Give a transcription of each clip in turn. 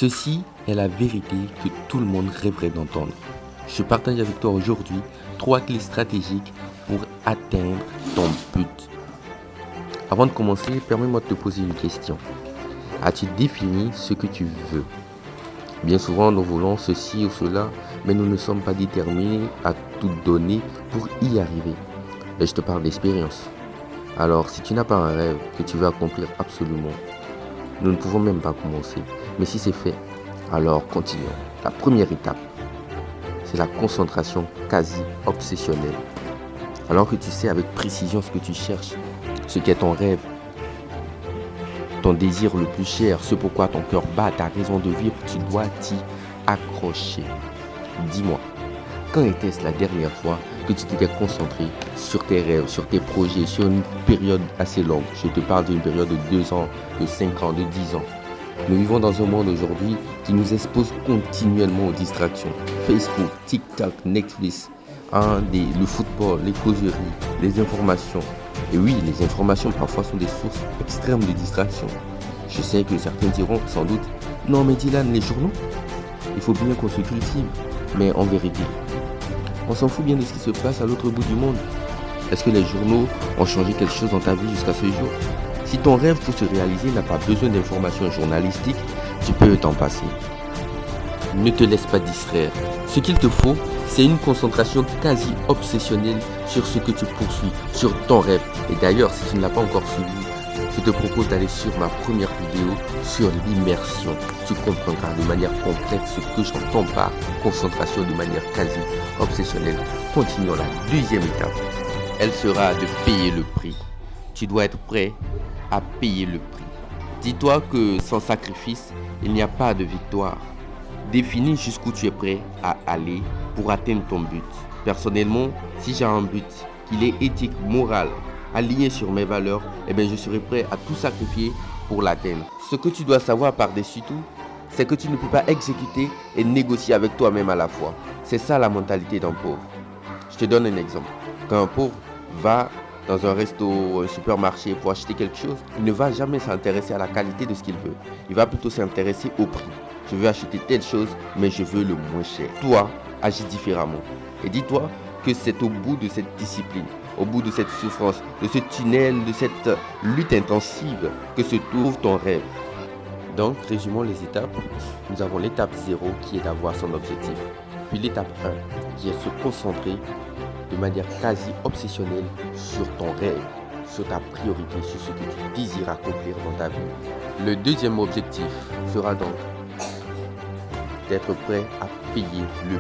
Ceci est la vérité que tout le monde rêverait d'entendre. Je partage avec toi aujourd'hui 3 clés stratégiques pour atteindre ton but. Avant de commencer, permets-moi de te poser une question. As-tu défini ce que tu veux? Bien souvent, nous voulons ceci ou cela, mais nous ne sommes pas déterminés à tout donner pour y arriver. Et je te parle d'expérience. Alors, si tu n'as pas un rêve que tu veux accomplir absolument, nous ne pouvons même pas commencer. Mais si c'est fait, alors continuons. La première étape, c'est la concentration quasi obsessionnelle. Alors que tu sais avec précision ce que tu cherches, ce qu'est ton rêve, ton désir le plus cher, ce pourquoi ton cœur bat, ta raison de vivre, tu dois t'y accrocher. Dis-moi, quand était-ce la dernière fois que tu t'étais concentré sur tes rêves, sur tes projets, sur une période assez longue? Je te parle d'une période de 2 ans, de 5 ans, de 10 ans. Nous vivons dans un monde aujourd'hui qui nous expose continuellement aux distractions. Facebook, TikTok, Netflix, le football, les causeries, les informations. Et oui, les informations parfois sont des sources extrêmes de distraction. Je sais que certains diront sans doute, non mais Dylan, les journaux, il faut bien qu'on se cultive. Mais en vérité, on s'en fout bien de ce qui se passe à l'autre bout du monde. Est-ce que les journaux ont changé quelque chose dans ta vie jusqu'à ce jour? Si ton rêve pour se réaliser n'a pas besoin d'informations journalistiques, tu peux t'en passer. Ne te laisse pas distraire. Ce qu'il te faut, c'est une concentration quasi obsessionnelle sur ce que tu poursuis, sur ton rêve. Et d'ailleurs, si tu ne l'as pas encore suivi, je te propose d'aller sur ma première vidéo sur l'immersion. Tu comprendras de manière complète ce que j'entends par concentration de manière quasi obsessionnelle. Continuons la deuxième étape. Elle sera de payer le prix. Tu dois être prêt à payer le prix. Dis-toi que sans sacrifice, il n'y a pas de victoire. Définis jusqu'où tu es prêt à aller pour atteindre ton but. Personnellement, si j'ai un but, qu'il est éthique, moral, aligné sur mes valeurs, je serai prêt à tout sacrifier pour l'atteindre. Ce que tu dois savoir par-dessus tout, c'est que tu ne peux pas exécuter et négocier avec toi-même à la fois. C'est ça la mentalité d'un pauvre. Je te donne un exemple. Quand un pauvre va dans un resto, un supermarché pour acheter quelque chose, il ne va jamais s'intéresser à la qualité de ce qu'il veut. Il va plutôt s'intéresser au prix. Je veux acheter telle chose, mais je veux le moins cher. Toi, agis différemment. Et dis-toi que c'est au bout de cette discipline, au bout de cette souffrance, de ce tunnel, de cette lutte intensive que se trouve ton rêve. Donc, résumons les étapes. Nous avons l'étape 0 qui est d'avoir son objectif. Puis l'étape 1 qui est se concentrer de manière quasi obsessionnelle sur ton rêve, sur ta priorité, sur ce que tu désires accomplir dans ta vie. Le deuxième objectif sera donc d'être prêt à payer le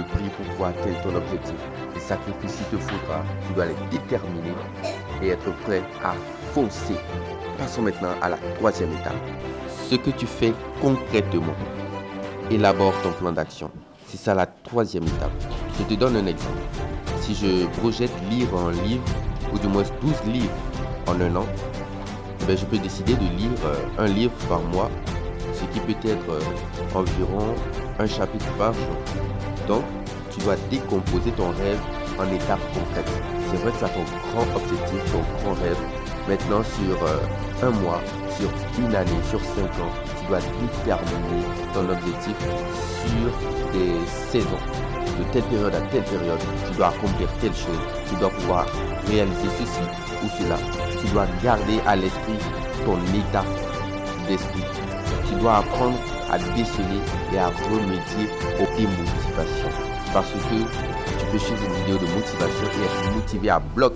prix pour pouvoir atteindre ton objectif. Les sacrifices qu'il te faudra, tu dois les déterminer et être prêt à foncer. Passons maintenant à la troisième étape. Ce que tu fais concrètement. Élabore ton plan d'action. C'est ça la troisième étape. Je te donne un exemple. Si je projette lire un livre, ou du moins 12 livres en un an, je peux décider de lire un livre par mois, ce qui peut être environ un chapitre par jour. Donc, tu dois décomposer ton rêve en étapes concrètes. C'est vrai que tu as ton grand objectif, ton grand rêve. Maintenant, sur un mois, sur une année, sur 5 ans, tu dois déterminer ton objectif sur des saisons. De telle période à telle période, tu dois accomplir telle chose, tu dois pouvoir réaliser ceci ou cela. Tu dois garder à l'esprit ton état d'esprit. Tu dois apprendre à déceler et à remédier aux démotivations. Parce que tu peux suivre une vidéo de motivation et être motivé à bloc.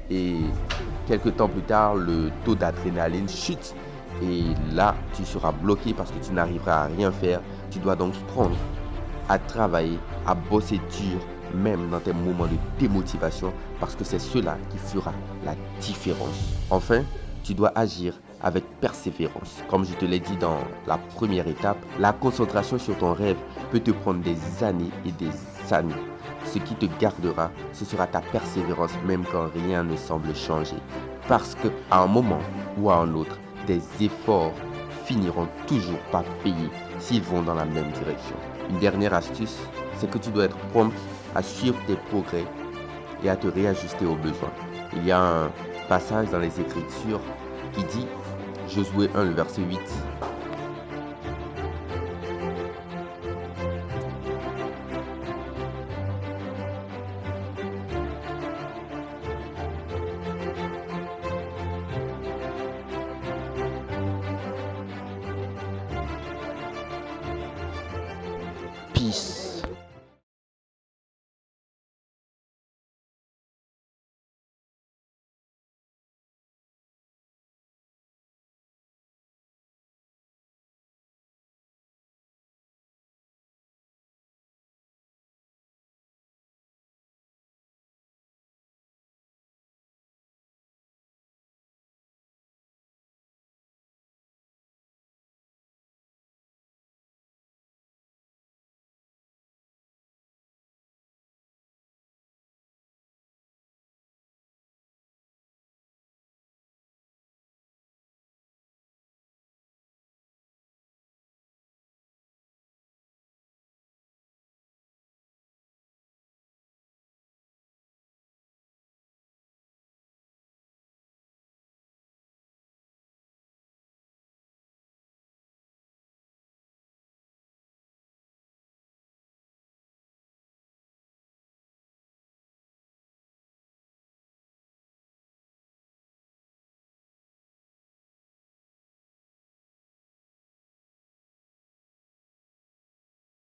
Et quelques temps plus tard, le taux d'adrénaline chute. Et là, tu seras bloqué parce que tu n'arriveras à rien faire. Tu dois donc prendre à travailler, à bosser dur, même dans tes moments de démotivation, parce que c'est cela qui fera la différence. Enfin, tu dois agir avec persévérance. Comme je te l'ai dit dans la première étape, la concentration sur ton rêve peut te prendre des années et des années. Ce qui te gardera, ce sera ta persévérance, même quand rien ne semble changer. Parce qu'à un moment ou à un autre, tes efforts finiront toujours par payer s'ils vont dans la même direction. Une dernière astuce, c'est que tu dois être prompt à suivre tes progrès et à te réajuster aux besoins. Il y a un passage dans les Écritures qui dit, Josué 1, le verset 8, 6.